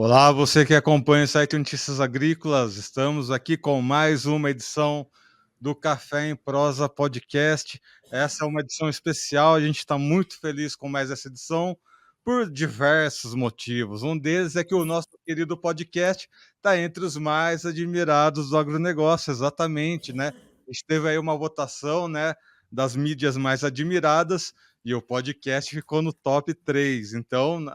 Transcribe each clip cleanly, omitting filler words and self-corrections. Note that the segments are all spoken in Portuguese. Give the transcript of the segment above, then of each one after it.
Olá, você que acompanha o site Notícias Agrícolas, estamos aqui com mais uma edição do Café em Prosa Podcast. Essa é uma edição especial, a gente está muito feliz com mais essa edição por diversos motivos. Um deles é que o nosso querido podcast está entre os mais admirados do agronegócio, exatamente, né? A gente teve aí uma votação, né, das mídias mais admiradas e o podcast ficou no top 3. Então,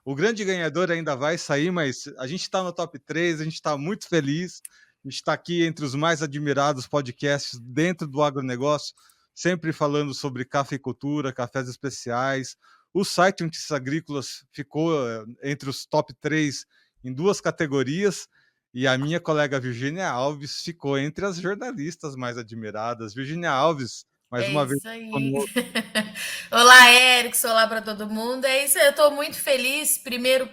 o grande ganhador ainda vai sair, mas a gente está no top 3, a gente está muito feliz. A gente está aqui entre os mais admirados podcasts dentro do agronegócio, sempre falando sobre cafeicultura, cafés especiais. O site Notícias Agrícolas ficou entre os top 3 em duas categorias, e a minha colega Virgínia Alves ficou entre as jornalistas mais admiradas. Virgínia Alves, mais É uma vez isso aí. conosco. Olá, Erickson, olá para todo mundo. É isso aí, eu estou muito feliz, primeiro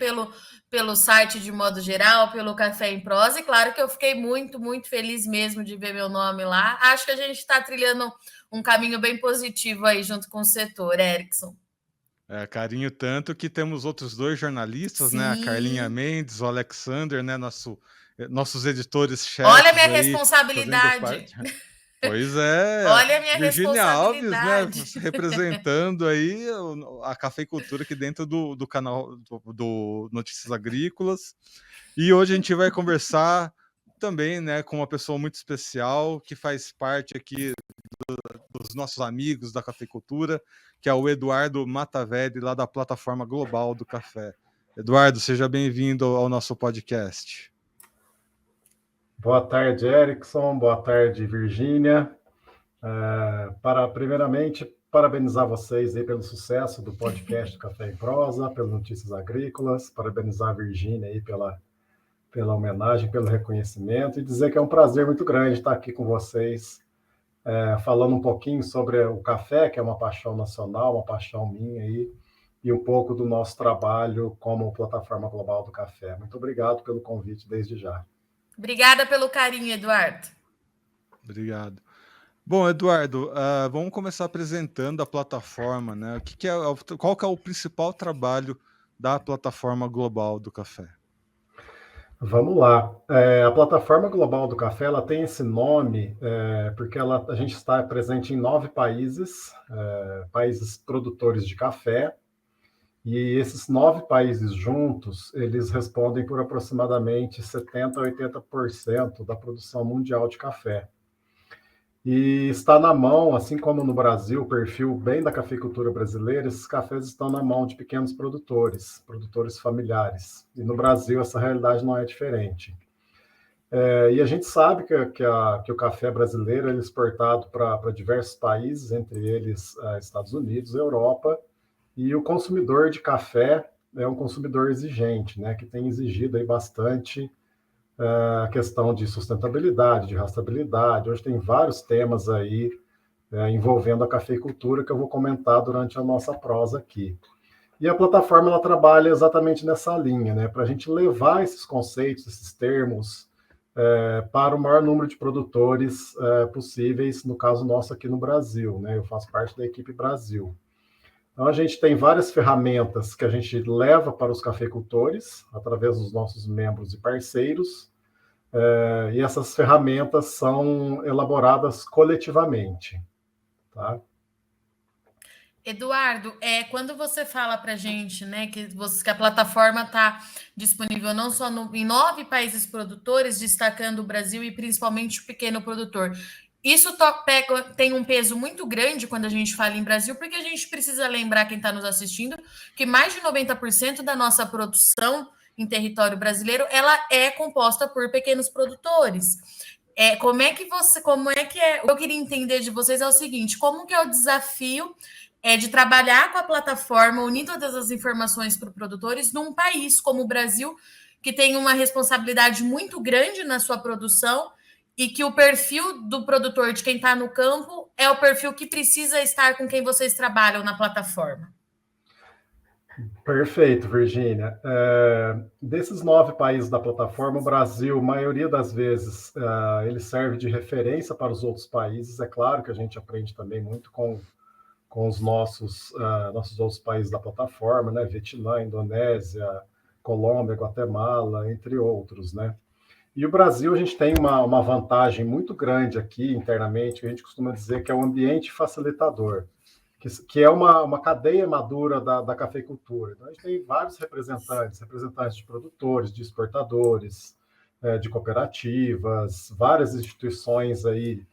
pelo site de modo geral, pelo Café em Prosa, e claro que eu fiquei muito feliz mesmo de ver meu nome lá. Acho que a gente está trilhando um caminho bem positivo aí junto com o setor, Erickson. Carinho tanto que temos outros dois jornalistas, né? A Carlinha Sim. Mendes, o Alexander, né? Nossos Olha a minha editores-chefes aí fazendo responsabilidade. parte. Pois é, Olha a minha Virgínia Alves, né? responsabilidade. Representando aí a cafeicultura aqui dentro do canal do Notícias Agrícolas. E hoje a gente vai conversar também, né, com uma pessoa muito especial que faz parte aqui dos nossos amigos da cafeicultura, que é o Eduardo Matavelli, lá da Plataforma Global do Café. Eduardo, seja bem-vindo ao nosso podcast. Boa tarde, Erickson. Boa tarde, Virgínia. Primeiramente, parabenizar vocês aí pelo sucesso do podcast Café em Prosa, pelas notícias agrícolas, parabenizar a Virgínia aí pela homenagem, pelo reconhecimento, e dizer que é um prazer muito grande estar aqui com vocês, falando um pouquinho sobre o café, que é uma paixão nacional, uma paixão minha aí, e um pouco do nosso trabalho como Plataforma Global do Café. Muito obrigado pelo convite desde já. Obrigada pelo carinho, Eduardo. Obrigado. Bom, Eduardo, vamos começar apresentando a plataforma, né? Qual que é o principal trabalho da Plataforma Global do Café? Vamos lá. A Plataforma Global do Café ela tem esse nome porque a gente está presente em 9 países, países produtores de café, e esses 9 países juntos, eles respondem por aproximadamente 70% a 80% da produção mundial de café. E está na mão, assim como no Brasil, o perfil bem da cafeicultura brasileira, esses cafés estão na mão de pequenos produtores, produtores familiares. E no Brasil essa realidade não é diferente. E a gente sabe que o café brasileiro é exportado para diversos países, entre eles Estados Unidos, Europa, e o consumidor de café é um consumidor exigente, né, que tem exigido aí bastante a questão de sustentabilidade, de rastreabilidade. Hoje tem vários temas aí envolvendo a cafeicultura que eu vou comentar durante a nossa prosa aqui. E a plataforma ela trabalha exatamente nessa linha, né, para a gente levar esses conceitos, esses termos, para o maior número de produtores possíveis, no caso nosso aqui no Brasil, né, eu faço parte da equipe Brasil. Então, a gente tem várias ferramentas que a gente leva para os cafeicultores, através dos nossos membros e parceiros, e essas ferramentas são elaboradas coletivamente. Tá? Eduardo, quando você fala para a gente, né, que a plataforma está disponível não só em 9 países produtores, destacando o Brasil e principalmente o pequeno produtor. Isso tem um peso muito grande quando a gente fala em Brasil, porque a gente precisa lembrar quem está nos assistindo que mais de 90% da nossa produção em território brasileiro ela é composta por pequenos produtores. Eu queria entender de vocês é o seguinte: como que é o desafio de trabalhar com a plataforma, unindo todas as informações para os produtores num país como o Brasil, que tem uma responsabilidade muito grande na sua produção e que o perfil do produtor, de quem está no campo, é o perfil que precisa estar com quem vocês trabalham na plataforma. Perfeito, Virgínia. Desses 9 países da plataforma, o Brasil, a maioria das vezes, ele serve de referência para os outros países. É claro que a gente aprende também muito com os nossos outros países da plataforma, né? Vietnã, Indonésia, Colômbia, Guatemala, entre outros, né? E o Brasil, a gente tem uma vantagem muito grande aqui internamente, que a gente costuma dizer que é o ambiente facilitador, que é uma cadeia madura da cafeicultura. Então, a gente tem vários representantes de produtores, de exportadores, de cooperativas, várias instituições aí,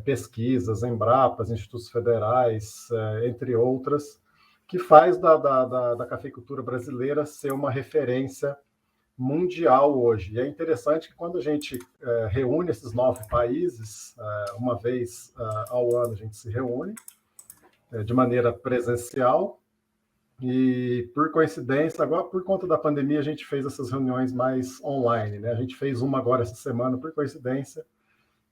pesquisas, Embrapas, institutos federais, entre outras, que faz da cafeicultura brasileira ser uma referência mundial hoje. E é interessante que quando a gente reúne esses 9 países, uma vez ao ano a gente se reúne, de maneira presencial, e por coincidência, agora por conta da pandemia, a gente fez essas reuniões mais online, né? A gente fez uma agora essa semana, por coincidência,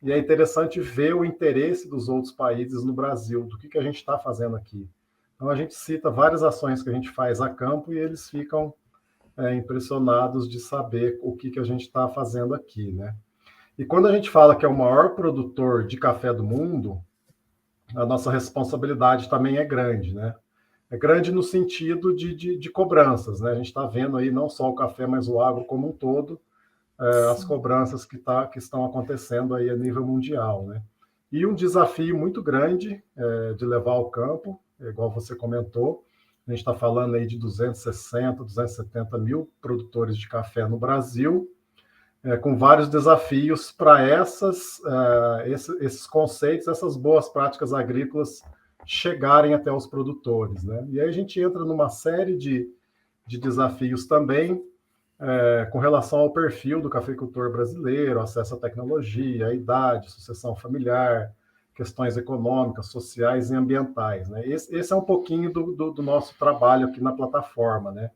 e é interessante ver o interesse dos outros países no Brasil, do que a gente está fazendo aqui. Então, a gente cita várias ações que a gente faz a campo e eles ficam impressionados de saber o que a gente está fazendo aqui, né? E quando a gente fala que é o maior produtor de café do mundo, a nossa responsabilidade também é grande, né? É grande no sentido de cobranças, né? A gente está vendo aí não só o café, mas o agro como um todo, as cobranças que estão acontecendo aí a nível mundial, né? E um desafio muito grande de levar ao campo, igual você comentou, a gente está falando aí de 260, 270 mil produtores de café no Brasil, com vários desafios para esses conceitos, essas boas práticas agrícolas chegarem até os produtores, né? E aí a gente entra numa série de desafios também, com relação ao perfil do cafeicultor brasileiro, acesso à tecnologia, à idade, sucessão familiar, questões econômicas, sociais e ambientais, né? Esse é um pouquinho do nosso trabalho aqui na plataforma, né?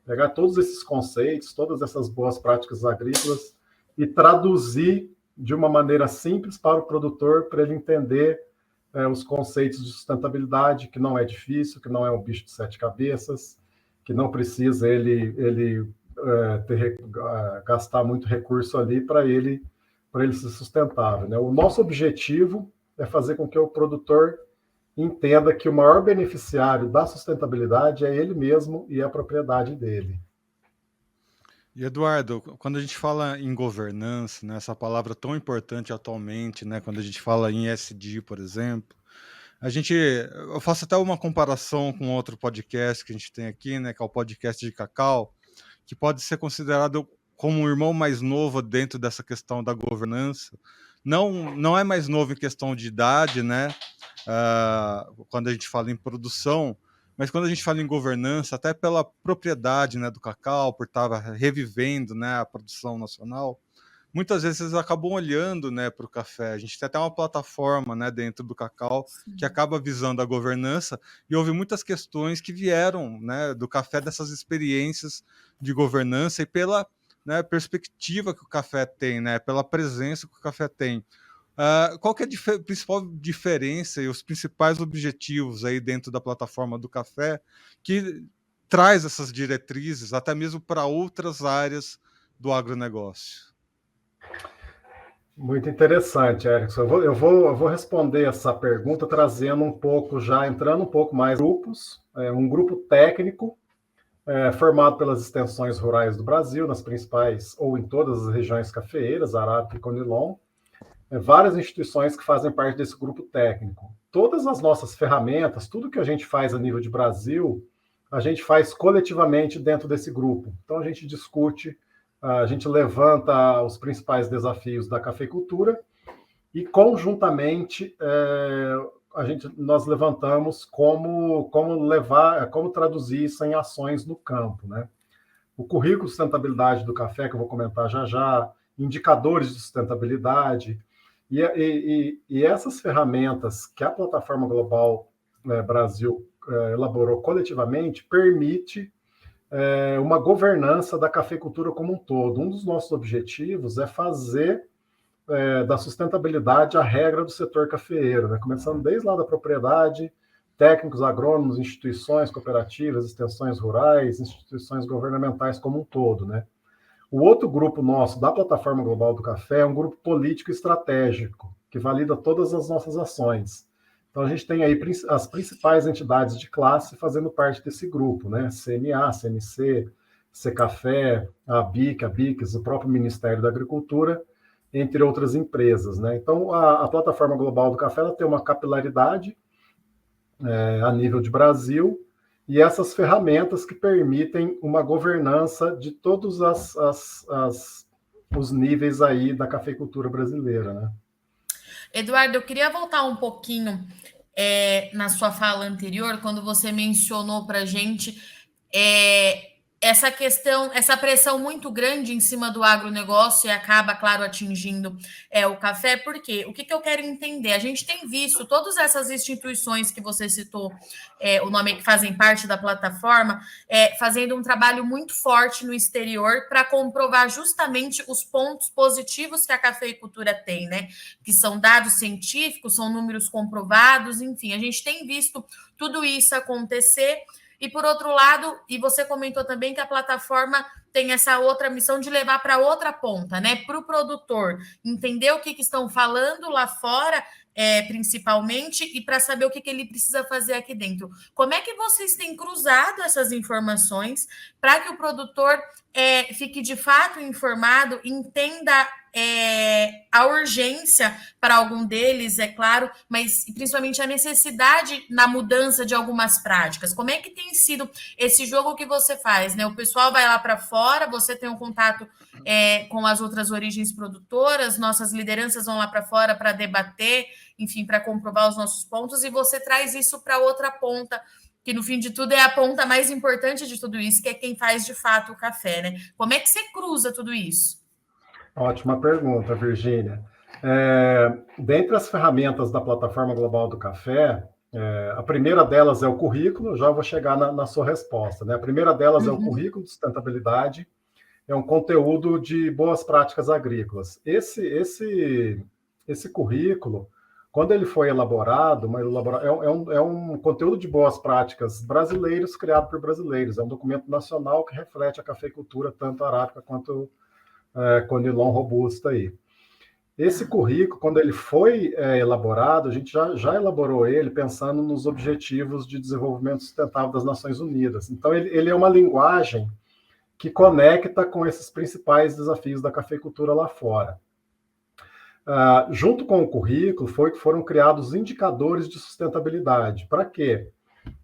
Pegar todos esses conceitos, todas essas boas práticas agrícolas e traduzir de uma maneira simples para o produtor, para ele entender os conceitos de sustentabilidade, que não é difícil, que não é um bicho de 7 cabeças, que não precisa ele gastar muito recurso ali para ele ser sustentável, né? O nosso objetivo é fazer com que o produtor entenda que o maior beneficiário da sustentabilidade é ele mesmo e a propriedade dele. E Eduardo, quando a gente fala em governança, né, essa palavra tão importante atualmente, né, quando a gente fala em ESG, por exemplo, eu faço até uma comparação com outro podcast que a gente tem aqui, né, que é o podcast de Cacau, que pode ser considerado como um irmão mais novo dentro dessa questão da governança. Não é mais novo em questão de idade, né? Quando a gente fala em produção, mas quando a gente fala em governança, até pela propriedade, né, do cacau, por estar revivendo, né, a produção nacional, muitas vezes eles acabam olhando, né, para o café. A gente tem até uma plataforma, né, dentro do Cacau, que acaba visando a governança, e houve muitas questões que vieram, né, do café, dessas experiências de governança e pela, né, perspectiva que o café tem, né, pela presença que o café tem. Qual que é a principal diferença e os principais objetivos aí dentro da plataforma do café que traz essas diretrizes até mesmo para outras áreas do agronegócio? Muito interessante, Erickson. Eu vou responder essa pergunta trazendo um pouco, já entrando um pouco mais grupos, um grupo técnico formado pelas extensões rurais do Brasil, nas principais ou em todas as regiões cafeeiras, Arábica e Conilon, várias instituições que fazem parte desse grupo técnico. Todas as nossas ferramentas, tudo que a gente faz a nível de Brasil, a gente faz coletivamente dentro desse grupo. Então, a gente discute, a gente levanta os principais desafios da cafeicultura e, conjuntamente, nós levantamos como traduzir isso em ações no campo, né? O currículo de sustentabilidade do café, que eu vou comentar já, indicadores de sustentabilidade, e essas ferramentas que a Plataforma Global Brasil elaborou coletivamente permite uma governança da cafeicultura como um todo. Um dos nossos objetivos é fazer da sustentabilidade a regra do setor cafeeiro, né? Começando desde lá da propriedade, técnicos, agrônomos, instituições, cooperativas, extensões rurais, instituições governamentais como um todo, né? O outro grupo nosso, da Plataforma Global do Café, é um grupo político estratégico, que valida todas as nossas ações. Então, a gente tem aí as principais entidades de classe fazendo parte desse grupo, né? CNA, CNC, Secafé, a BIC, a BICS, o próprio Ministério da Agricultura, entre outras empresas, né? Então, a plataforma global do café ela tem uma capilaridade a nível de Brasil, e essas ferramentas que permitem uma governança de todos os níveis aí da cafeicultura brasileira, né? Eduardo, eu queria voltar um pouquinho na sua fala anterior, quando você mencionou para a gente essa questão, essa pressão muito grande em cima do agronegócio e acaba, claro, atingindo o café, porque o que eu quero entender? A gente tem visto todas essas instituições que você citou, o nome que fazem parte da plataforma, fazendo um trabalho muito forte no exterior para comprovar justamente os pontos positivos que a cafeicultura tem, né? Que são dados científicos, são números comprovados, enfim, a gente tem visto tudo isso acontecer. E, por outro lado, e você comentou também que a plataforma tem essa outra missão de levar para outra ponta, né? Para o produtor entender o que estão falando lá fora, principalmente, e para saber o que ele precisa fazer aqui dentro. Como é que vocês têm cruzado essas informações para que o produtor fique de fato informado, entenda a urgência para algum deles, é claro, mas principalmente a necessidade na mudança de algumas práticas? Como é que tem sido esse jogo que você faz, né? O pessoal vai lá para fora, você tem um contato com as outras origens produtoras, nossas lideranças vão lá para fora para debater, enfim, para comprovar os nossos pontos, e você traz isso para outra ponta, que no fim de tudo é a ponta mais importante de tudo isso, que é quem faz de fato o café, né? Como é que você cruza tudo isso? Ótima pergunta, Virgínia. Dentre as ferramentas da Plataforma Global do Café, a primeira delas é o currículo, já vou chegar na sua resposta, né? A primeira delas é o currículo de sustentabilidade, é um conteúdo de boas práticas agrícolas. Esse currículo, quando ele foi elaborado, é um conteúdo de boas práticas brasileiros criado por brasileiros, é um documento nacional que reflete a cafeicultura, tanto arábica quanto Conilon robusta aí. Esse currículo, quando ele foi elaborado, a gente já elaborou ele pensando nos Objetivos de Desenvolvimento Sustentável das Nações Unidas. Então, ele é uma linguagem que conecta com esses principais desafios da cafeicultura lá fora. Junto com o currículo, foram criados indicadores de sustentabilidade. Para quê?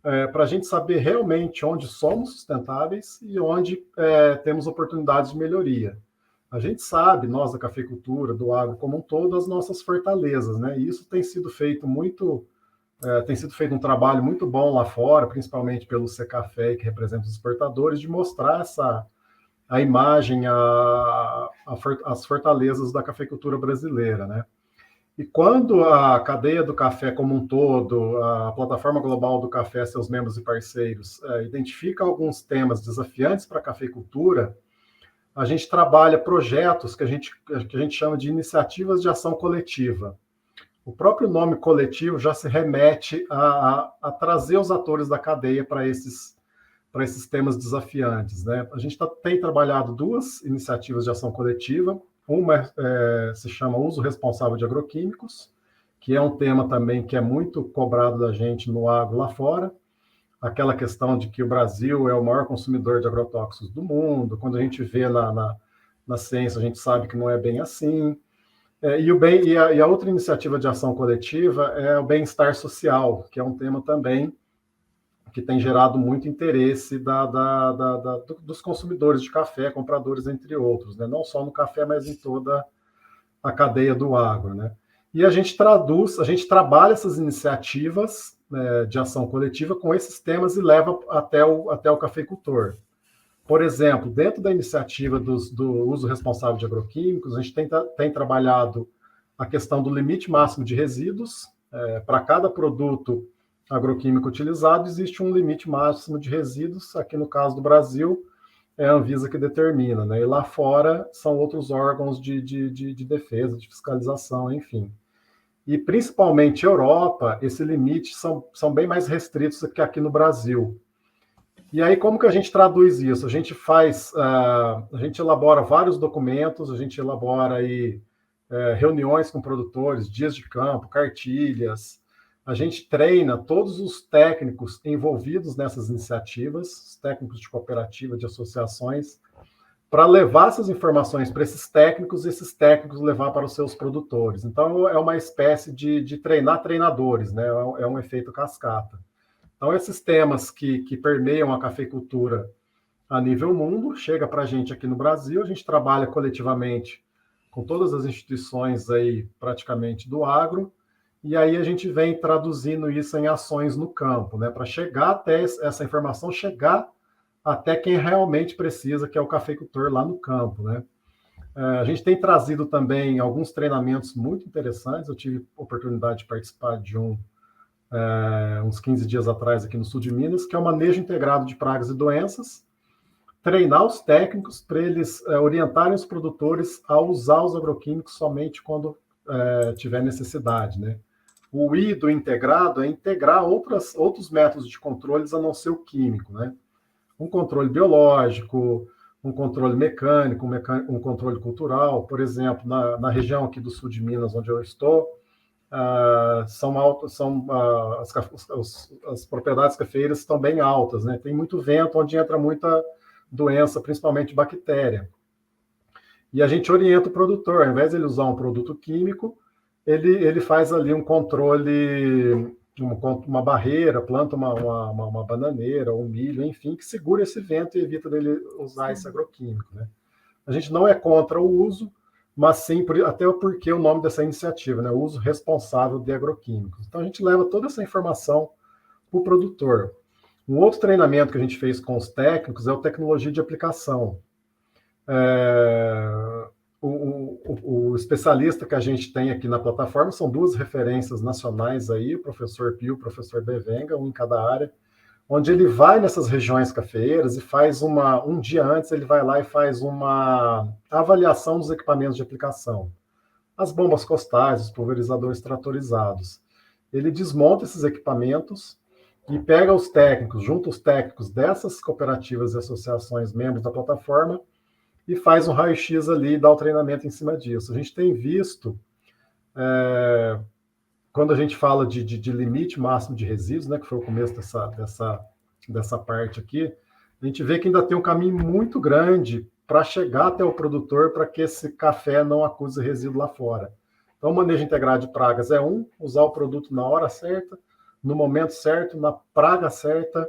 Para a gente saber realmente onde somos sustentáveis e onde temos oportunidades de melhoria. A gente sabe, nós da cafeicultura, do agro como um todo, as nossas fortalezas, né? E isso tem sido feito um trabalho muito bom lá fora, principalmente pelo Secafé, que representa os exportadores, de mostrar a imagem, as fortalezas da cafeicultura brasileira, né? E quando a cadeia do café como um todo, a plataforma global do café, seus membros e parceiros, identifica alguns temas desafiantes para a cafeicultura, a gente trabalha projetos que a gente chama de iniciativas de ação coletiva. O próprio nome coletivo já se remete a trazer os atores da cadeia para esses temas desafiantes, né? A gente tem trabalhado duas iniciativas de ação coletiva. Uma se chama Uso Responsável de Agroquímicos, que é um tema também que é muito cobrado da gente no agro lá fora. Aquela questão de que o Brasil é o maior consumidor de agrotóxicos do mundo. Quando a gente vê na ciência, a gente sabe que não é bem assim. E a outra iniciativa de ação coletiva é o bem-estar social, que é um tema também que tem gerado muito interesse dos consumidores de café, compradores, entre outros, né? Não só no café, mas em toda a cadeia do agro, né? E a gente trabalha essas iniciativas de ação coletiva com esses temas e leva até o cafeicultor. Por exemplo, dentro da iniciativa do uso responsável de agroquímicos, a gente tem trabalhado a questão do limite máximo de resíduos. Para cada produto agroquímico utilizado, existe um limite máximo de resíduos. Aqui no caso do Brasil, é a Anvisa que determina, né? E lá fora são outros órgãos de defesa, de fiscalização, enfim. E principalmente Europa, esse limite são bem mais restritos do que aqui no Brasil. E aí, como que a gente traduz isso? A gente elabora vários documentos, a gente elabora aí reuniões com produtores, dias de campo, cartilhas, A gente treina todos os técnicos envolvidos nessas iniciativas, os técnicos de cooperativa, de associações, para levar essas informações para esses técnicos, e esses técnicos levar para os seus produtores. Então, é uma espécie de treinar treinadores, né? É um efeito cascata. Então, esses temas que permeiam a cafeicultura a nível mundo, chega para a gente aqui no Brasil, a gente trabalha coletivamente com todas as instituições aí, praticamente, do agro, e aí a gente vem traduzindo isso em ações no campo, né? Para chegar até essa informação, chegar até quem realmente precisa, que é o cafeicultor lá no campo, né? A gente tem trazido também alguns treinamentos muito interessantes. Eu tive a oportunidade de participar de uns 15 dias atrás aqui no sul de Minas, que é o manejo integrado de pragas e doenças, treinar os técnicos para eles orientarem os produtores a usar os agroquímicos somente quando tiver necessidade, né? O I do integrado é integrar outros métodos de controles a não ser o químico, né? Um controle biológico, um controle mecânico, um controle cultural. Por exemplo, na região aqui do sul de Minas, onde eu estou, as propriedades cafeeiras estão bem altas, né? Tem muito vento, onde entra muita doença, principalmente bactéria. E a gente orienta o produtor, ao invés de ele usar um produto químico, ele faz ali um controle, uma barreira, planta uma bananeira, um milho, enfim, que segura esse vento e evita dele usar esse agroquímico, né? A gente não é contra o uso, mas sim, até porque o nome dessa iniciativa, né? O uso responsável de agroquímicos. Então, a gente leva toda essa informação para o produtor. Um outro treinamento que a gente fez com os técnicos é o tecnologia de aplicação. O especialista que a gente tem aqui na plataforma são duas referências nacionais aí, o professor Pio e o professor Bevenga, um em cada área, onde ele vai nessas regiões cafeeiras e faz um dia antes, ele vai lá e faz uma avaliação dos equipamentos de aplicação. As bombas costais, os pulverizadores tratorizados. Ele desmonta esses equipamentos e pega os técnicos, junta os técnicos dessas cooperativas e associações membros da plataforma e faz um raio-x ali e dá o treinamento em cima disso. A gente tem visto, quando a gente fala de limite máximo de resíduos, né, que foi o começo dessa parte aqui, a gente vê que ainda tem um caminho muito grande para chegar até o produtor para que esse café não acuse resíduo lá fora. Então, o manejo integrado de pragas é usar o produto na hora certa, no momento certo, na praga certa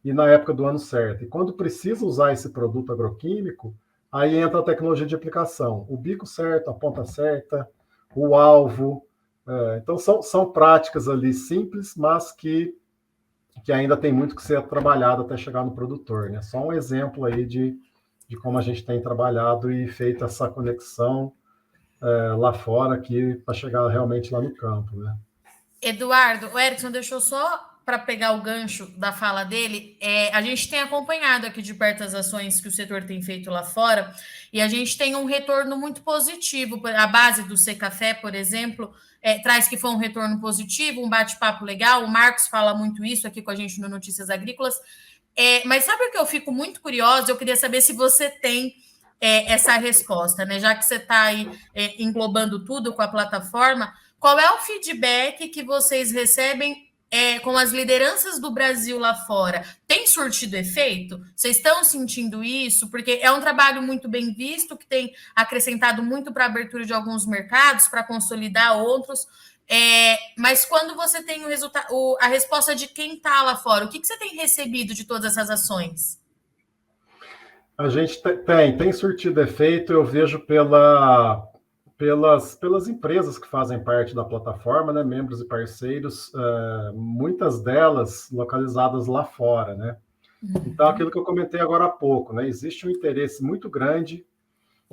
e na época do ano certo. E quando precisa usar esse produto agroquímico, aí entra a tecnologia de aplicação. O bico certo, a ponta certa, o alvo. Então, são práticas ali simples, mas que ainda tem muito que ser trabalhado até chegar no produtor, né? Só um exemplo aí de como a gente tem trabalhado e feito essa conexão lá fora aqui para chegar realmente lá no campo, né? Eduardo, o Erickson deixou só para pegar o gancho da fala dele. A gente tem acompanhado aqui de perto as ações que o setor tem feito lá fora e a gente tem um retorno muito positivo. A base do Secafé, por exemplo, traz que foi um retorno positivo, um bate-papo legal. O Marcos fala muito isso aqui com a gente no Notícias Agrícolas. Mas sabe o que eu fico muito curiosa? Eu queria saber se você tem essa resposta, né? Já que você está aí englobando tudo com a plataforma, qual é o feedback que vocês recebem com as lideranças do Brasil lá fora? Tem surtido efeito? Vocês estão sentindo isso? Porque é um trabalho muito bem visto, que tem acrescentado muito para a abertura de alguns mercados, para consolidar outros. Mas quando você tem a resposta de quem está lá fora, o que você tem recebido de todas essas ações? A gente tem surtido efeito, eu vejo pelas empresas que fazem parte da plataforma, né, membros e parceiros, muitas delas localizadas lá fora, né? Então, aquilo que eu comentei agora há pouco, né, existe um interesse muito grande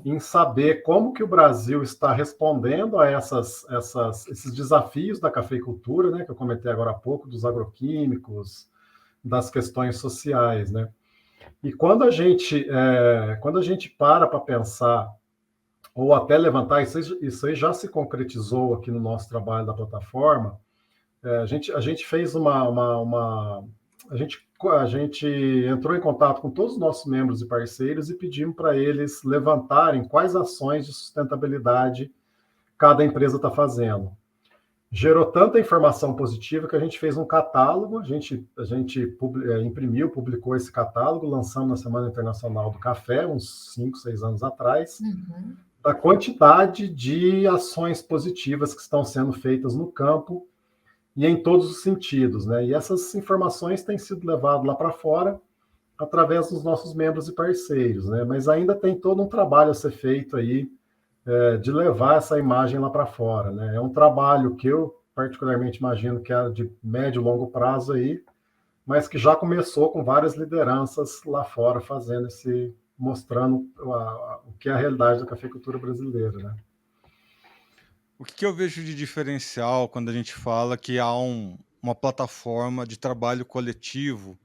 em saber como que o Brasil está respondendo a esses desafios da cafeicultura, né, que eu comentei agora há pouco, dos agroquímicos, das questões sociais, né? E quando a gente para pensar, ou até levantar, isso aí já se concretizou aqui no nosso trabalho da plataforma, a gente fez a gente entrou em contato com todos os nossos membros e parceiros e pedimos para eles levantarem quais ações de sustentabilidade cada empresa está fazendo. gerou tanta informação positiva que a gente fez um catálogo, a gente imprimiu, publicou esse catálogo, lançamos na Semana Internacional do Café, uns 5, 6 anos atrás, da quantidade de ações positivas que estão sendo feitas no campo e em todos os sentidos, né? E essas informações têm sido levadas lá para fora através dos nossos membros e parceiros, né? Mas ainda tem todo um trabalho a ser feito aí, de levar essa imagem lá para fora, né? É um trabalho que eu particularmente imagino que é de médio e longo prazo aí, mas que já começou com várias lideranças lá fora fazendo mostrando o que é a realidade da cafeicultura brasileira, né? O que eu vejo de diferencial quando a gente fala que há uma plataforma de trabalho coletivo,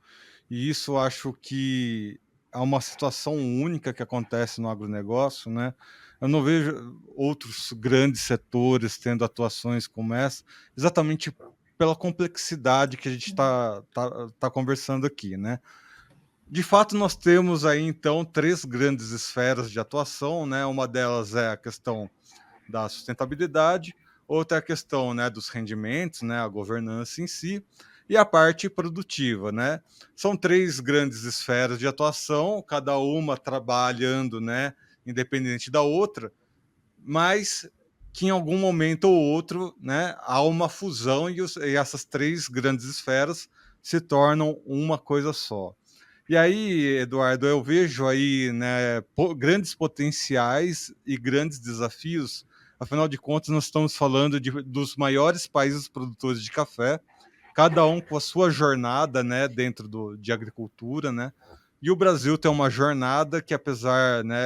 e isso eu acho que é uma situação única que acontece no agronegócio, né? Eu não vejo outros grandes setores tendo atuações como essa, exatamente pela complexidade que a gente tá conversando aqui, né? De fato, nós temos aí, então, 3 grandes esferas de atuação, né? Uma delas é a questão da sustentabilidade, outra é a questão, né, dos rendimentos, né, a governança em si, e a parte produtiva, né? São 3 grandes esferas de atuação, cada uma trabalhando, né, independente da outra, mas que em algum momento ou outro, né, há uma fusão e essas 3 grandes esferas se tornam uma coisa só. E aí, Eduardo, eu vejo aí, né, grandes potenciais e grandes desafios. Afinal de contas, nós estamos falando dos maiores países produtores de café, cada um com a sua jornada, né, dentro de agricultura, né? E o Brasil tem uma jornada que, apesar, né,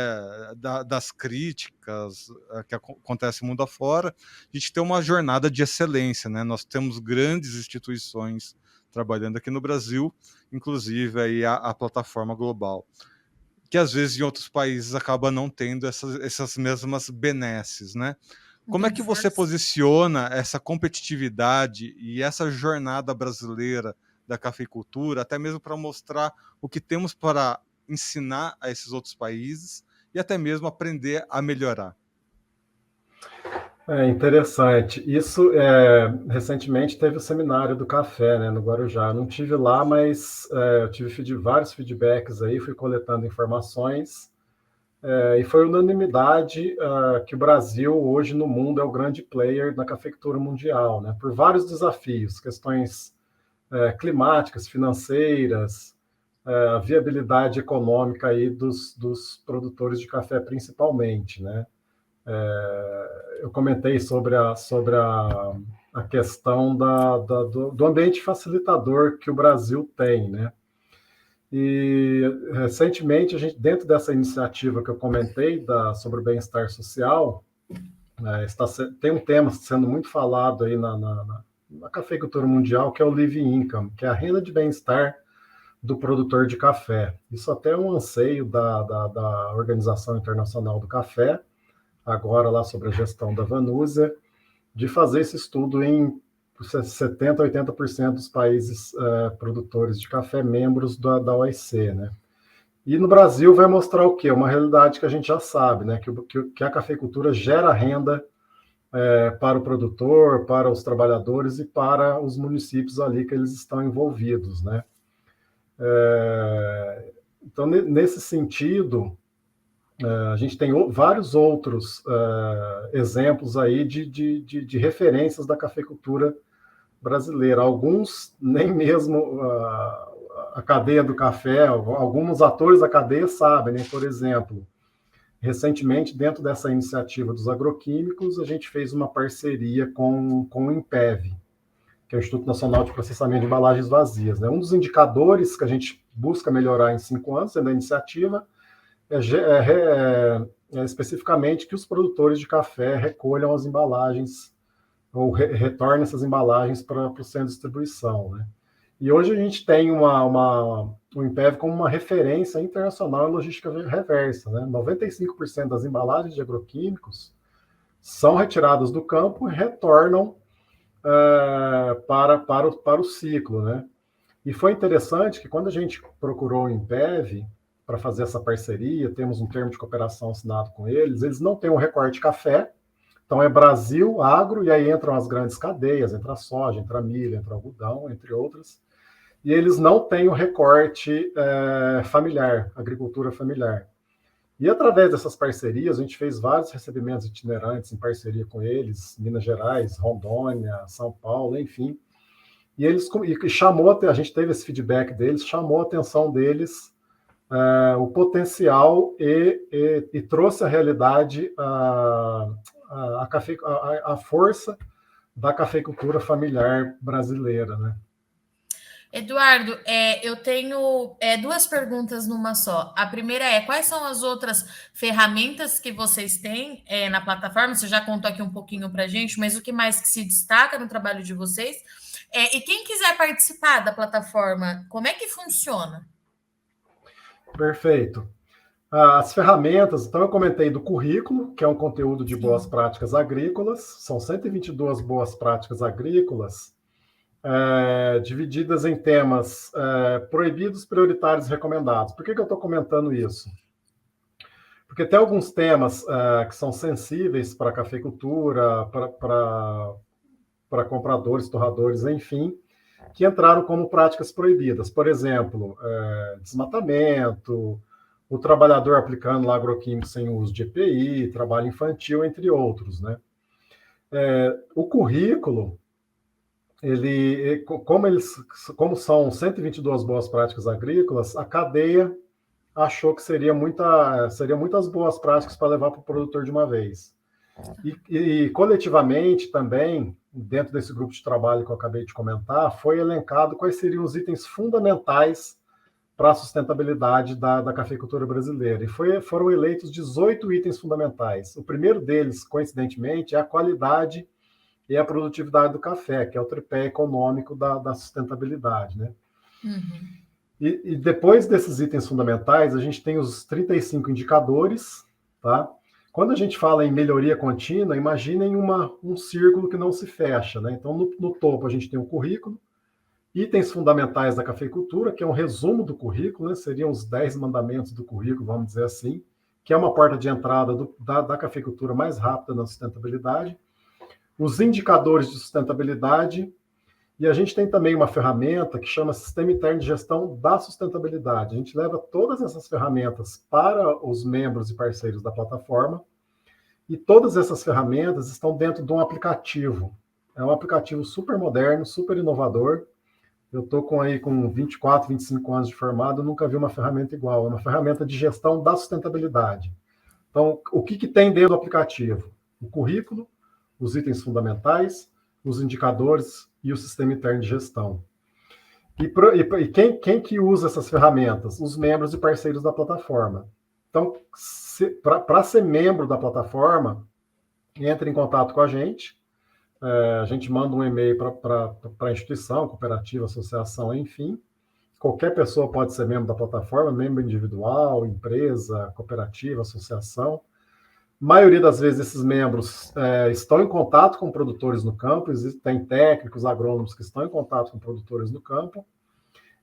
das críticas que acontecem mundo afora, a gente tem uma jornada de excelência, né? Nós temos grandes instituições trabalhando aqui no Brasil, inclusive aí a plataforma global, que às vezes em outros países acaba não tendo essas mesmas benesses, né? Como é que você posiciona essa competitividade e essa jornada brasileira da cafeicultura, até mesmo para mostrar o que temos para ensinar a esses outros países e até mesmo aprender a melhorar? É interessante. Isso, recentemente teve o seminário do café, né, no Guarujá. Eu não tive lá, mas eu tive vários feedbacks aí, fui coletando informações, e foi unanimidade que o Brasil hoje no mundo é o grande player na cafeicultura mundial, né, por vários desafios, questões climáticas, financeiras, a viabilidade econômica aí dos produtores de café principalmente, né? Eu comentei sobre a questão do ambiente facilitador que o Brasil tem, né? E recentemente, dentro dessa iniciativa que eu comentei sobre o bem-estar social, tem um tema sendo muito falado aí na cafeicultura mundial, que é o Live Income, que é a renda de bem-estar do produtor de café. Isso até é um anseio da Organização Internacional do Café, agora lá sobre a gestão da Vanusa, de fazer esse estudo em 70%, 80% dos países produtores de café, membros da OIC, né? E no Brasil vai mostrar o quê? Uma realidade que a gente já sabe, né? Que a cafeicultura gera renda para o produtor, para os trabalhadores e para os municípios ali que eles estão envolvidos, né? Então, nesse sentido, a gente tem vários outros exemplos aí de referências da cafeicultura brasileira. Alguns nem mesmo a cadeia do café, alguns atores da cadeia sabem, né? Por exemplo, recentemente, dentro dessa iniciativa dos agroquímicos, a gente fez uma parceria com o INPEV, que é o Instituto Nacional de Processamento de Embalagens Vazias, né? Um dos indicadores que a gente busca melhorar em 5 anos, sendo a iniciativa, especificamente que os produtores de café recolham as embalagens ou retornem essas embalagens para o centro de distribuição, né? E hoje a gente tem o INPEV como uma referência internacional em logística reversa, né? 95% das embalagens de agroquímicos são retiradas do campo e retornam para o ciclo, né? E foi interessante que quando a gente procurou o INPEV para fazer essa parceria, temos um termo de cooperação assinado com eles, eles não têm um recorte café, Então, é Brasil, agro, e aí entram as grandes cadeias, entra a soja, entra a milho, entra o algodão, entre outras. E eles não têm o recorte familiar, agricultura familiar. E através dessas parcerias, a gente fez vários recebimentos itinerantes em parceria com eles, Minas Gerais, Rondônia, São Paulo, enfim. E eles a gente teve esse feedback deles, chamou a atenção deles o potencial e trouxe à realidade a força da cafeicultura familiar brasileira, né? Eduardo, eu tenho duas perguntas numa só. A primeira é: quais são as outras ferramentas que vocês têm na plataforma? Você já contou aqui um pouquinho para a gente, mas o que mais que se destaca no trabalho de vocês? E quem quiser participar da plataforma, como é que funciona? Perfeito. As ferramentas, então eu comentei do currículo, que é um conteúdo de boas práticas agrícolas, são 122 boas práticas agrícolas, divididas em temas proibidos, prioritários e recomendados. Por que eu estou comentando isso? Porque tem alguns temas que são sensíveis para a cafeicultura, para compradores, torradores, enfim, que entraram como práticas proibidas. Por exemplo, desmatamento, o trabalhador aplicando lá agroquímico sem uso de EPI, trabalho infantil, entre outros, né? O currículo, como são 122 boas práticas agrícolas, a cadeia achou que seriam muitas boas práticas para levar para o produtor de uma vez. E coletivamente também, dentro desse grupo de trabalho que eu acabei de comentar, foi elencado quais seriam os itens fundamentais para a sustentabilidade da cafeicultura brasileira. E foram eleitos 18 itens fundamentais. O primeiro deles, coincidentemente, é a qualidade e a produtividade do café, que é o tripé econômico da sustentabilidade, né? Uhum. E depois desses itens fundamentais, a gente tem os 35 indicadores, tá? Quando a gente fala em melhoria contínua, imaginem um círculo que não se fecha, né? Então, no topo, a gente tem o currículo, itens fundamentais da cafeicultura, que é um resumo do currículo, né? Seriam os 10 mandamentos do currículo, vamos dizer assim, que é uma porta de entrada da cafeicultura mais rápida na sustentabilidade. Os indicadores de sustentabilidade, e a gente tem também uma ferramenta que chama Sistema Interno de Gestão da Sustentabilidade. A gente leva todas essas ferramentas para os membros e parceiros da plataforma, e todas essas ferramentas estão dentro de um aplicativo. É um aplicativo super moderno, super inovador. Eu estou com 24, 25 anos de formado, nunca vi uma ferramenta igual. É uma ferramenta de gestão da sustentabilidade. Então, o que tem dentro do aplicativo? O currículo, os itens fundamentais, os indicadores e o sistema interno de gestão. E quem que usa essas ferramentas? Os membros e parceiros da plataforma. Então, para ser membro da plataforma, entre em contato com a gente manda um e-mail para a instituição, cooperativa, associação, enfim. Qualquer pessoa pode ser membro da plataforma, membro individual, empresa, cooperativa, associação. A maioria das vezes esses membros estão em contato com produtores no campo, tem técnicos, agrônomos que estão em contato com produtores no campo,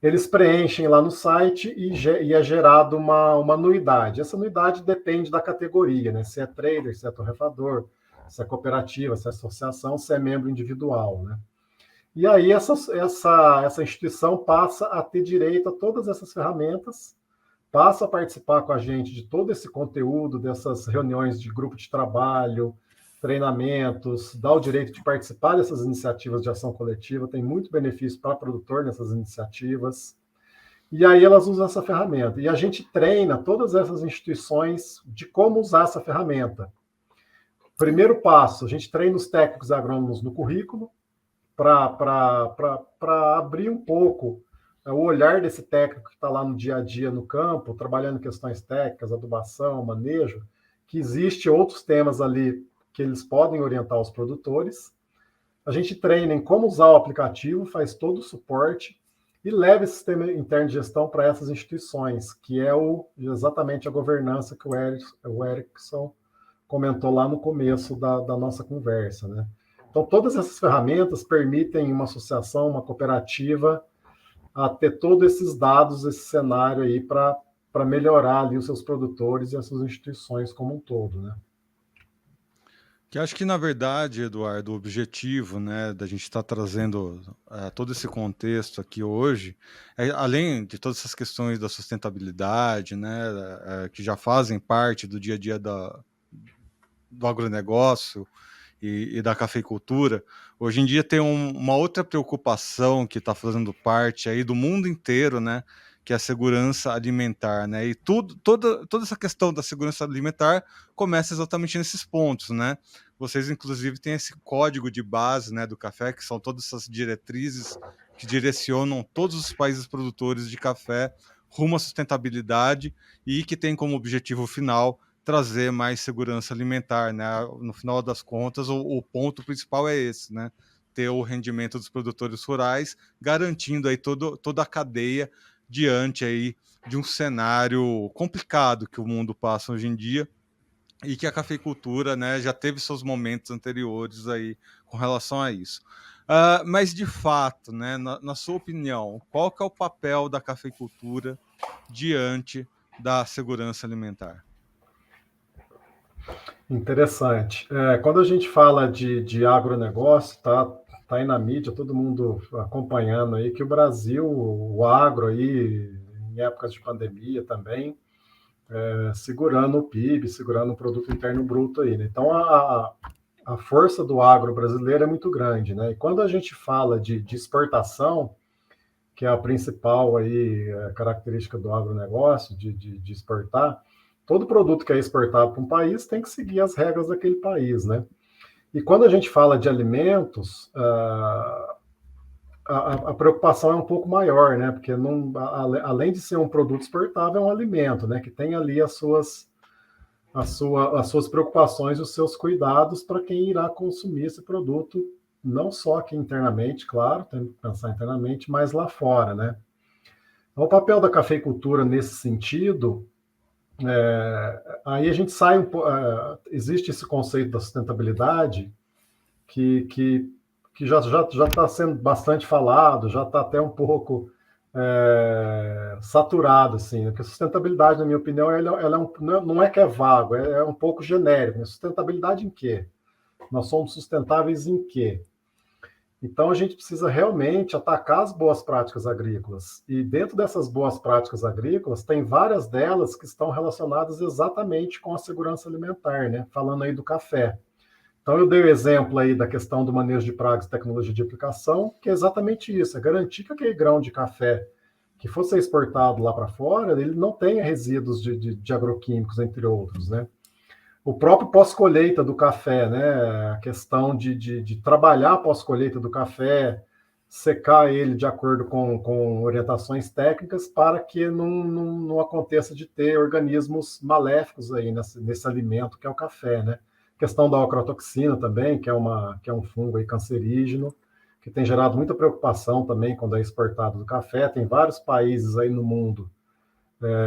eles preenchem lá no site e é gerado uma anuidade. Essa anuidade depende da categoria, né? Se é trader, se é torrefador, se é cooperativa, se é associação, se é membro individual, né? E aí essa instituição passa a ter direito a todas essas ferramentas, passa a participar com a gente de todo esse conteúdo, dessas reuniões de grupo de trabalho, treinamentos, dá o direito de participar dessas iniciativas de ação coletiva, tem muito benefício para o produtor nessas iniciativas. E aí elas usam essa ferramenta. E a gente treina todas essas instituições de como usar essa ferramenta. Primeiro passo, a gente treina os técnicos agrônomos no currículo para abrir um pouco o olhar desse técnico que está lá no dia a dia no campo, trabalhando questões técnicas, adubação, manejo, que existe outros temas ali que eles podem orientar os produtores. A gente treina em como usar o aplicativo, faz todo o suporte e leva esse sistema interno de gestão para essas instituições, que é exatamente a governança que o Erickson comentou lá no começo da nossa conversa, né? Então, todas essas ferramentas permitem uma associação, uma cooperativa, a ter todos esses dados, esse cenário aí para melhorar ali os seus produtores e as suas instituições como um todo, né? Que acho que, na verdade, Eduardo, o objetivo, né, da gente estar trazendo todo esse contexto aqui hoje, além de todas essas questões da sustentabilidade, né, que já fazem parte do dia a dia do agronegócio e da cafeicultura, hoje em dia tem uma outra preocupação que está fazendo parte aí do mundo inteiro, né, que é a segurança alimentar, né, e toda essa questão da segurança alimentar começa exatamente nesses pontos, né. Vocês, inclusive, têm esse código de base, né, do café, que são todas essas diretrizes que direcionam todos os países produtores de café rumo à sustentabilidade e que tem como objetivo final trazer mais segurança alimentar, né? No final das contas, o ponto principal é esse, né? Ter o rendimento dos produtores rurais, garantindo aí toda a cadeia diante aí de um cenário complicado que o mundo passa hoje em dia e que a cafeicultura, né, já teve seus momentos anteriores aí com relação a isso. Mas, de fato, né, na sua opinião, qual que é o papel da cafeicultura diante da segurança alimentar? Interessante. Quando a gente fala de agronegócio, tá aí na mídia, todo mundo acompanhando aí que o Brasil, o agro aí, em épocas de pandemia também, segurando o PIB, segurando o produto interno bruto aí, né? Então a força do agro brasileiro é muito grande, né? E quando a gente fala de exportação, que é a principal aí característica do agronegócio, de exportar, todo produto que é exportado para um país tem que seguir as regras daquele país, né? E quando a gente fala de alimentos, a preocupação é um pouco maior, né? Porque não, além de ser um produto exportável, é um alimento, né? Que tem ali as suas preocupações, os seus cuidados para quem irá consumir esse produto, não só aqui internamente, claro, tem que pensar internamente, mas lá fora, né? Então, o papel da cafeicultura nesse sentido, aí a gente sai existe esse conceito da sustentabilidade que já está sendo bastante falado, já está até um pouco saturado, assim, né? Porque sustentabilidade, na minha opinião, ela não é que é vago, é um pouco genérico. Né? Sustentabilidade em quê? Nós somos sustentáveis em quê? Então, a gente precisa realmente atacar as boas práticas agrícolas. E dentro dessas boas práticas agrícolas, tem várias delas que estão relacionadas exatamente com a segurança alimentar, né? Falando aí do café. Então, eu dei o exemplo aí da questão do manejo de pragas e tecnologia de aplicação, que é exatamente isso, é garantir que aquele grão de café que fosse exportado lá para fora, ele não tenha resíduos de agroquímicos, entre outros, né? O próprio pós-colheita do café, né? A questão de trabalhar a pós-colheita do café, secar ele de acordo com orientações técnicas para que não aconteça de ter organismos maléficos aí nesse alimento que é o café, né? A questão da ocrotoxina também, que é um fungo aí cancerígeno, que tem gerado muita preocupação também quando é exportado do café. Tem vários países aí no mundo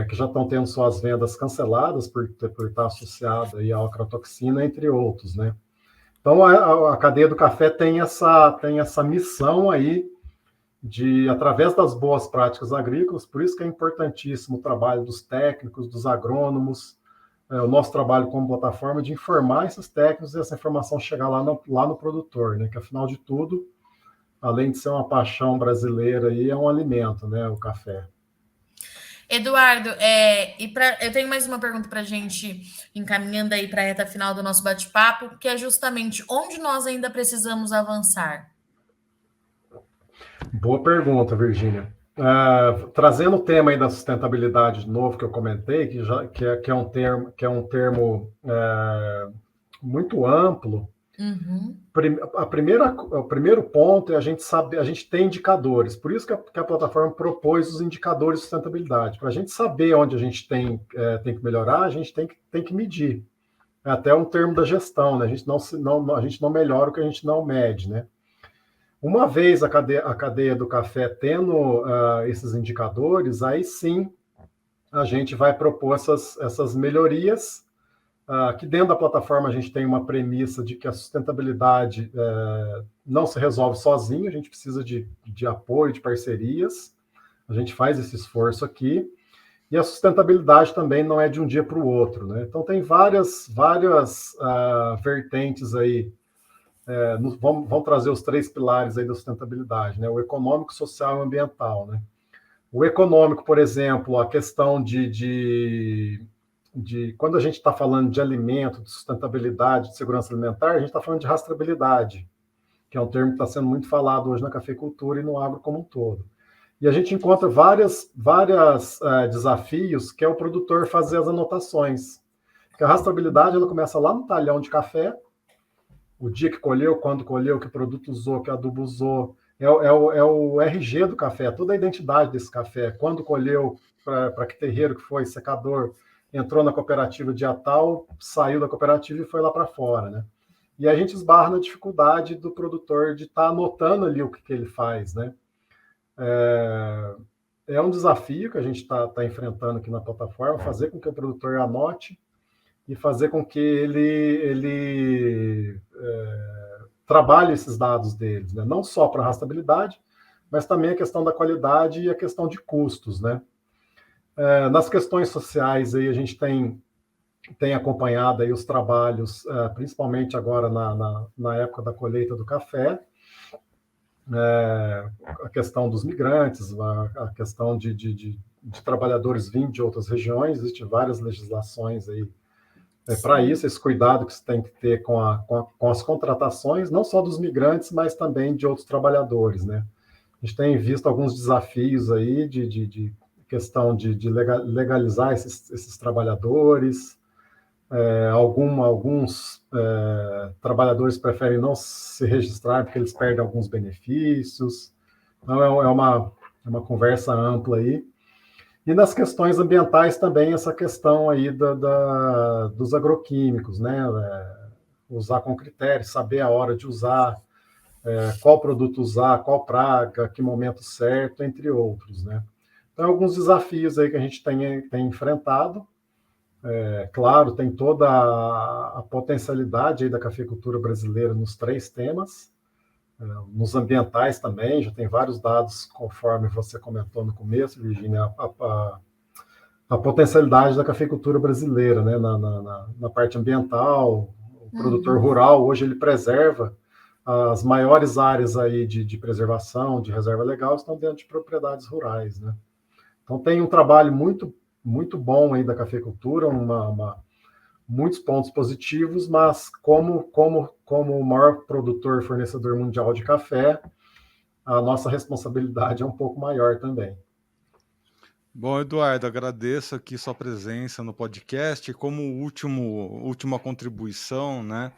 que já estão tendo suas vendas canceladas por estar associada aí à ocrotoxina, entre outros, né? Então, a cadeia do café tem essa missão aí de, através das boas práticas agrícolas, por isso que é importantíssimo o trabalho dos técnicos, dos agrônomos, o nosso trabalho como plataforma de informar esses técnicos e essa informação chegar lá no produtor, né? Que, afinal de tudo, além de ser uma paixão brasileira, aí, é um alimento, né? O café. Eduardo, eu tenho mais uma pergunta para a gente, encaminhando aí para a reta final do nosso bate-papo, que é justamente onde nós ainda precisamos avançar. Boa pergunta, Virgínia. Trazendo o tema aí da sustentabilidade de novo que eu comentei, que é um termo muito amplo. Uhum. O primeiro ponto é a gente saber, a gente tem indicadores, por isso que a plataforma propôs os indicadores de sustentabilidade. Para a gente saber onde a gente tem que melhorar, a gente tem que medir. É até um termo da gestão, né? A gente não melhora o que a gente não mede, né? Uma vez a cadeia do café tendo esses indicadores, aí sim a gente vai propor essas melhorias. Aqui dentro da plataforma a gente tem uma premissa de que a sustentabilidade não se resolve sozinho, a gente precisa de apoio, de parcerias. A gente faz esse esforço aqui. E a sustentabilidade também não é de um dia para o outro, né? Então tem várias vertentes aí. Vamos trazer os 3 pilares aí da sustentabilidade, né? O econômico, social e ambiental, né? O econômico, por exemplo, a questão de quando a gente está falando de alimento, de sustentabilidade, de segurança alimentar, a gente está falando de rastreabilidade, que é um termo que está sendo muito falado hoje na cafeicultura e no agro como um todo. E a gente encontra vários desafios, que é o produtor fazer as anotações. Porque a rastreabilidade ela começa lá no talhão de café, o dia que colheu, quando colheu, que produto usou, que adubo usou. É o RG do café, toda a identidade desse café. Quando colheu, para que terreiro que foi, secador, entrou na cooperativa dia tal, saiu da cooperativa e foi lá para fora, né? E a gente esbarra na dificuldade do produtor de estar anotando ali o que ele faz, né? É um desafio que a gente está enfrentando aqui na plataforma, fazer com que o produtor anote e fazer com que ele trabalhe esses dados deles, né? Não só para a rastreabilidade, mas também a questão da qualidade e a questão de custos, né? Nas questões sociais, aí, a gente tem acompanhado aí os trabalhos, principalmente agora na época da colheita do café, a questão dos migrantes, a questão de trabalhadores vindo de outras regiões, existem várias legislações aí para isso, esse cuidado que você tem que ter com as contratações, não só dos migrantes, mas também de outros trabalhadores, né? A gente tem visto alguns desafios aí de questão de legalizar esses trabalhadores. Alguns trabalhadores preferem não se registrar porque eles perdem alguns benefícios. Então, é uma conversa ampla aí. E nas questões ambientais também, essa questão aí dos agroquímicos, né? Usar com critério, saber a hora de usar, qual produto usar, qual praga, que momento certo, entre outros, né? Então, alguns desafios aí que a gente tem enfrentado. Claro, tem toda a potencialidade aí da cafeicultura brasileira nos 3 temas, nos ambientais também, já tem vários dados, conforme você comentou no começo, Virginia, a potencialidade da cafeicultura brasileira, né, na parte ambiental. O produtor rural, hoje, ele preserva as maiores áreas aí de preservação, de reserva legal, estão dentro de propriedades rurais, né? Então, tem um trabalho muito, muito bom aí da cafeicultura, muitos pontos positivos, mas como o maior produtor e fornecedor mundial de café, a nossa responsabilidade é um pouco maior também. Bom, Eduardo, agradeço aqui sua presença no podcast. Como última contribuição, né,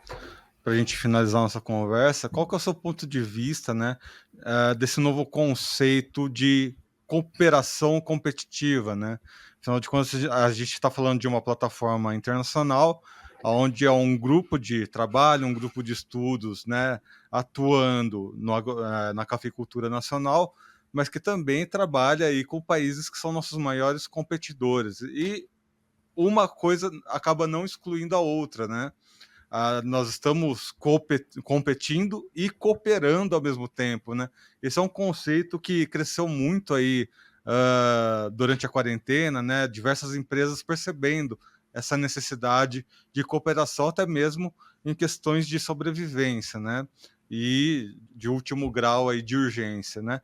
para a gente finalizar nossa conversa, qual que é o seu ponto de vista, né, desse novo conceito de cooperação competitiva, né? Afinal de contas, a gente está falando de uma plataforma internacional, onde é um grupo de trabalho, um grupo de estudos, né, atuando na cafeicultura nacional, mas que também trabalha aí com países que são nossos maiores competidores. E uma coisa acaba não excluindo a outra, né? Nós estamos competindo e cooperando ao mesmo tempo, né? Esse é um conceito que cresceu muito aí durante a quarentena, né? Diversas empresas percebendo essa necessidade de cooperação, até mesmo em questões de sobrevivência, né? E de último grau aí de urgência, né?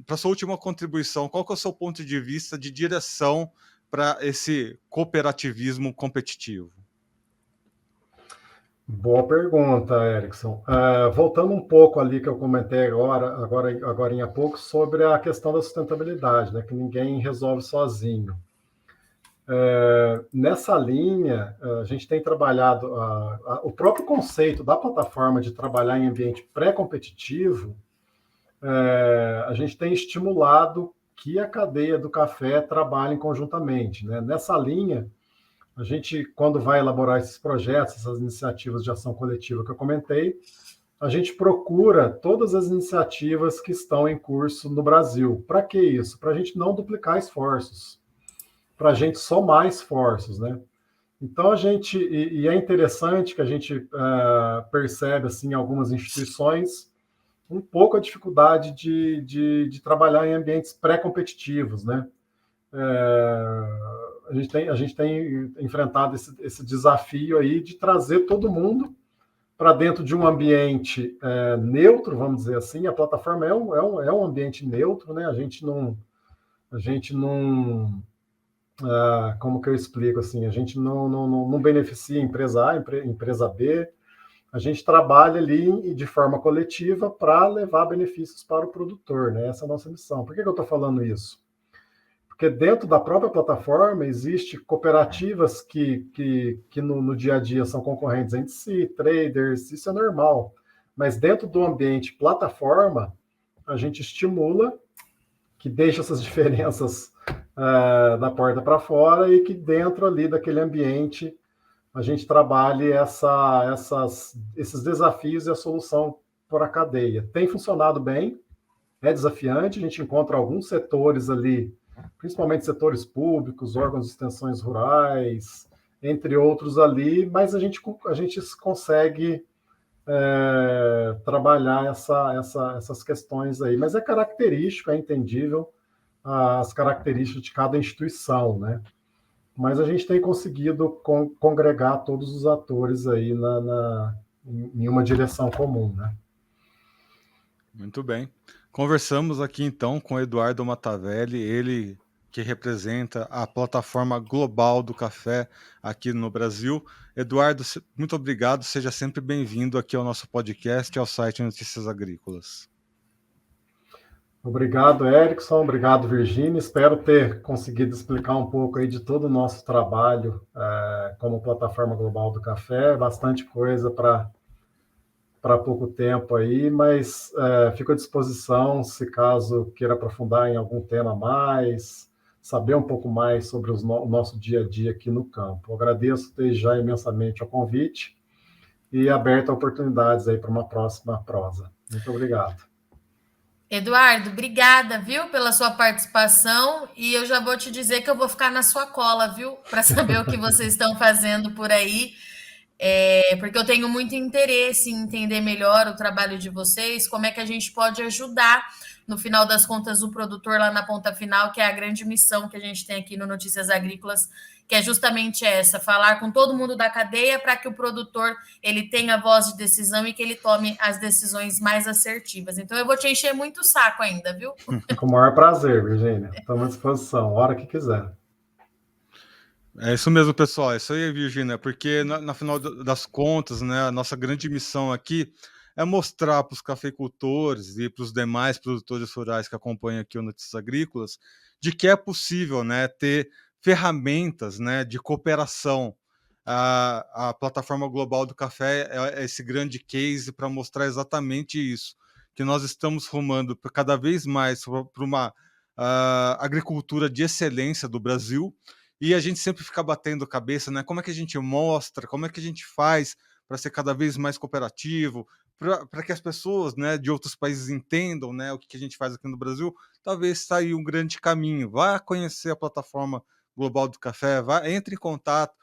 Para sua última contribuição, qual que é o seu ponto de vista de direção para esse cooperativismo competitivo? Boa pergunta, Erickson. Voltando um pouco ali que eu comentei agora há pouco, sobre a questão da sustentabilidade, né, que ninguém resolve sozinho. Nessa linha, a gente tem trabalhado o próprio conceito da plataforma de trabalhar em ambiente pré-competitivo. A gente tem estimulado que a cadeia do café trabalhe conjuntamente, né? Nessa linha, a gente, quando vai elaborar esses projetos, essas iniciativas de ação coletiva que eu comentei, a gente procura todas as iniciativas que estão em curso no Brasil. Para que isso? Para a gente não duplicar esforços, para a gente somar esforços, né? Então, e é interessante que a gente percebe, assim, em algumas instituições, um pouco a dificuldade de trabalhar em ambientes pré-competitivos, né? a gente tem enfrentado esse desafio aí de trazer todo mundo para dentro de um ambiente neutro, vamos dizer assim. A plataforma é um ambiente neutro, né? A gente não como que eu explico assim? A gente não beneficia empresa A, empresa B. A gente trabalha ali de forma coletiva para levar benefícios para o produtor, né? Essa é a nossa missão. Por que eu estou falando isso? Porque dentro da própria plataforma existe cooperativas que no dia a dia são concorrentes entre si, traders, isso é normal. Mas dentro do ambiente plataforma, a gente estimula que deixe essas diferenças da porta para fora e que dentro ali daquele ambiente a gente trabalhe esses desafios e a solução por a cadeia. Tem funcionado bem, é desafiante, a gente encontra alguns setores ali, principalmente setores públicos, órgãos de extensões rurais, entre outros ali, mas a gente consegue trabalhar essas questões aí. Mas é característico, é entendível as características de cada instituição, né? Mas a gente tem conseguido congregar todos os atores aí em uma direção comum, né? Muito bem. Conversamos aqui então com o Eduardo Matavelli, ele que representa a plataforma global do café aqui no Brasil. Eduardo, muito obrigado, seja sempre bem-vindo aqui ao nosso podcast e ao site Notícias Agrícolas. Obrigado, Erickson, obrigado, Virginia. Espero ter conseguido explicar um pouco aí de todo o nosso trabalho como plataforma global do café, bastante coisa para pouco tempo aí, mas fico à disposição se caso queira aprofundar em algum tema a mais, saber um pouco mais sobre o nosso dia a dia aqui no campo. Eu agradeço desde já imensamente o convite e aberto a oportunidades aí para uma próxima prosa. Muito obrigado. Eduardo, obrigada, viu, pela sua participação, e eu já vou te dizer que eu vou ficar na sua cola, viu, para saber o que vocês estão fazendo por aí, porque eu tenho muito interesse em entender melhor o trabalho de vocês, como é que a gente pode ajudar, no final das contas, o produtor lá na ponta final, que é a grande missão que a gente tem aqui no Notícias Agrícolas, que é justamente essa, falar com todo mundo da cadeia para que o produtor ele tenha voz de decisão e que ele tome as decisões mais assertivas. Então, eu vou te encher muito o saco ainda, viu? Com o maior prazer, Virginia. Estamos à disposição, hora que quiser. É isso mesmo, pessoal. É isso aí, Virginia, porque na final das contas, né, a nossa grande missão aqui é mostrar para os cafeicultores e para os demais produtores rurais que acompanham aqui o Notícias Agrícolas de que é possível, né, ter ferramentas, né, de cooperação. A plataforma global do café é esse grande case para mostrar exatamente isso, que nós estamos rumando cada vez mais para uma agricultura de excelência do Brasil, e a gente sempre fica batendo cabeça, né? Como é que a gente mostra, como é que a gente faz para ser cada vez mais cooperativo, para que as pessoas, né, de outros países entendam, né, o que a gente faz aqui no Brasil. Talvez está aí um grande caminho. Vá conhecer a plataforma global do café, entre em contato,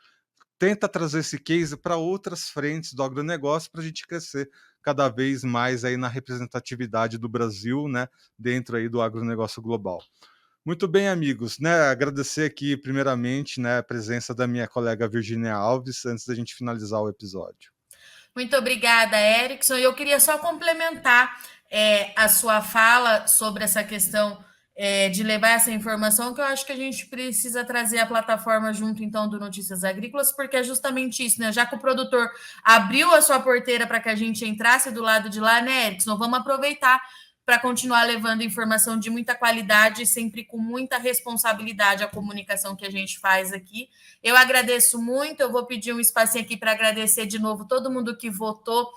tenta trazer esse case para outras frentes do agronegócio para a gente crescer cada vez mais aí na representatividade do Brasil, né, dentro aí do agronegócio global. Muito bem, amigos, né, agradecer aqui primeiramente, né, a presença da minha colega Virginia Alves, antes da gente finalizar o episódio. Muito obrigada, Erickson. Eu queria só complementar a sua fala sobre essa questão de levar essa informação, que eu acho que a gente precisa trazer a plataforma junto, então, do Notícias Agrícolas, porque é justamente isso, né? Já que o produtor abriu a sua porteira para que a gente entrasse do lado de lá, né, Erickson? Vamos aproveitar para continuar levando informação de muita qualidade, sempre com muita responsabilidade a comunicação que a gente faz aqui. Eu agradeço muito, eu vou pedir um espacinho aqui para agradecer de novo todo mundo que votou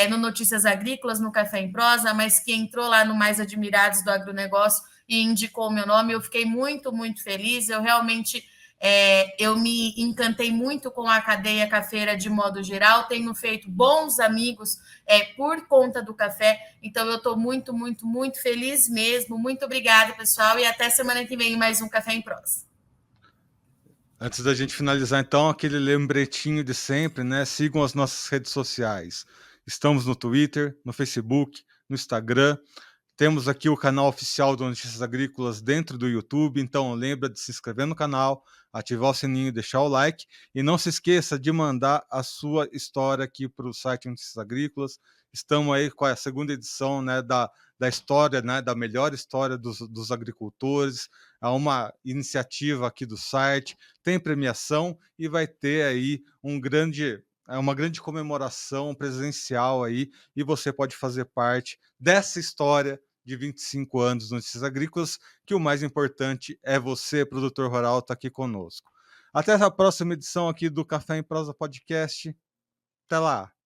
no Notícias Agrícolas, no Café em Prosa, mas que entrou lá no Mais Admirados do Agronegócio e indicou o meu nome. Eu fiquei muito, muito feliz. Eu realmente eu me encantei muito com a cadeia cafeira de modo geral. Tenho feito bons amigos por conta do café. Então, eu estou muito, muito, muito feliz mesmo. Muito obrigada, pessoal. E até semana que vem mais um Café em Prosa. Antes da gente finalizar, então, aquele lembretinho de sempre, né? Sigam as nossas redes sociais. Estamos no Twitter, no Facebook, no Instagram. Temos aqui o canal oficial do Notícias Agrícolas dentro do YouTube, então lembra de se inscrever no canal, ativar o sininho, deixar o like e não se esqueça de mandar a sua história aqui para o site Notícias Agrícolas. Estamos aí com a segunda edição, né, da história, né, da melhor história dos agricultores. Há uma iniciativa aqui do site, tem premiação e vai ter aí uma grande comemoração presencial aí, e você pode fazer parte dessa história de 25 anos de Notícias Agrícolas, que o mais importante é você, produtor rural, estar aqui conosco. Até a próxima edição aqui do Café em Prosa Podcast. Até lá!